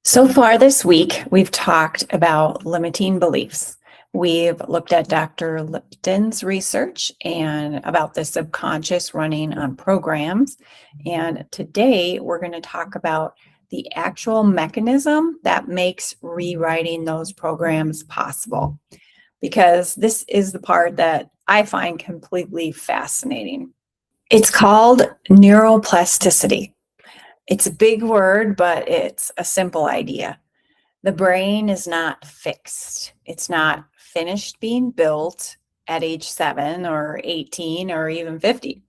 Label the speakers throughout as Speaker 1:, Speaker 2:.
Speaker 1: So far this week, we've talked about limiting beliefs. We've looked at Dr. Lipton's research and about the subconscious running on programs. And today we're going to talk about the actual mechanism that makes rewriting those programs possible, because this is the part that I find completely fascinating. It's called neuroplasticity. It's a big word, but it's a simple idea. The brain is not fixed. It's not finished being built at age 7 or 18 or even 50.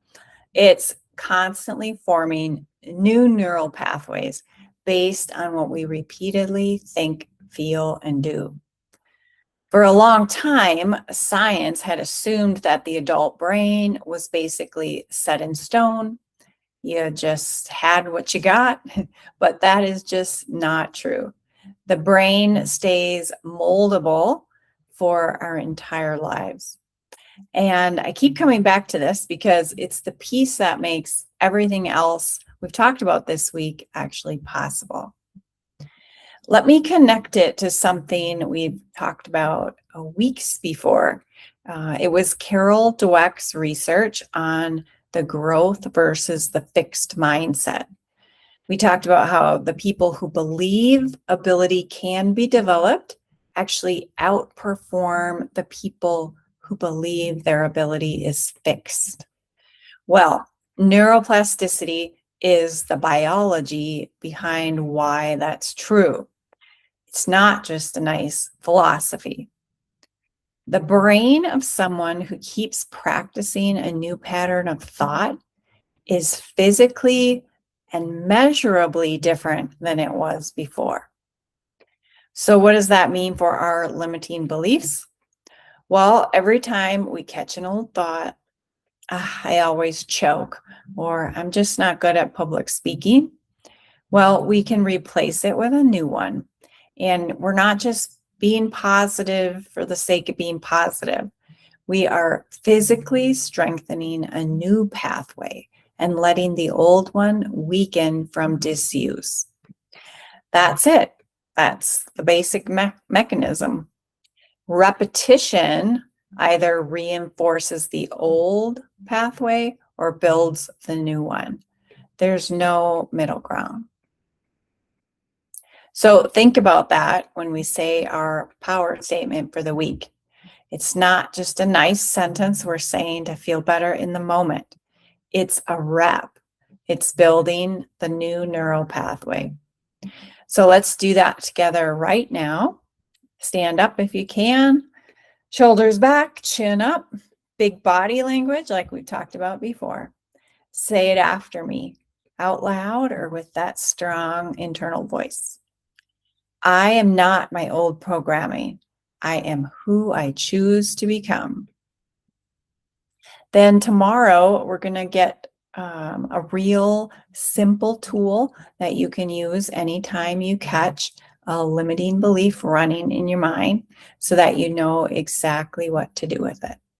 Speaker 1: It's constantly forming new neural pathways based on what we repeatedly think, feel, and do. For a long time, science had assumed that the adult brain was basically set in stone. You just had what you got, but that is just not true. The brain stays moldable for our entire lives. And I keep coming back to this because it's the piece that makes everything else we've talked about this week actually possible. Let me connect it to something we've talked about weeks before. It was Carol Dweck's research on the growth versus the fixed mindset. We talked about how the people who believe ability can be developed actually outperform the people who believe their ability is fixed. Well, neuroplasticity is the biology behind why that's true. It's not just a nice philosophy. The brain of someone who keeps practicing a new pattern of thought is physically and measurably different than it was before. So what does that mean for our limiting beliefs? Well, every time we catch an old thought, I always choke, or I'm just not good at public speaking, well, we can replace it with a new one. And we're not just being positive for the sake of being positive. We are physically strengthening a new pathway and letting the old one weaken from disuse. That's it. That's the basic mechanism. Repetition either reinforces the old pathway or builds the new one. There's no middle ground. So think about that when we say our power statement for the week. It's not just a nice sentence we're saying to feel better in the moment. It's a rep. It's building the new neural pathway. So let's do that together right now. Stand up if you can. Shoulders back, chin up. Big body language like we talked about before. Say it after me, out loud or with that strong internal voice. I am not my old programming. I am who I choose to become. Then tomorrow, we're going to get a real simple tool that you can use anytime you catch a limiting belief running in your mind so that you know exactly what to do with it.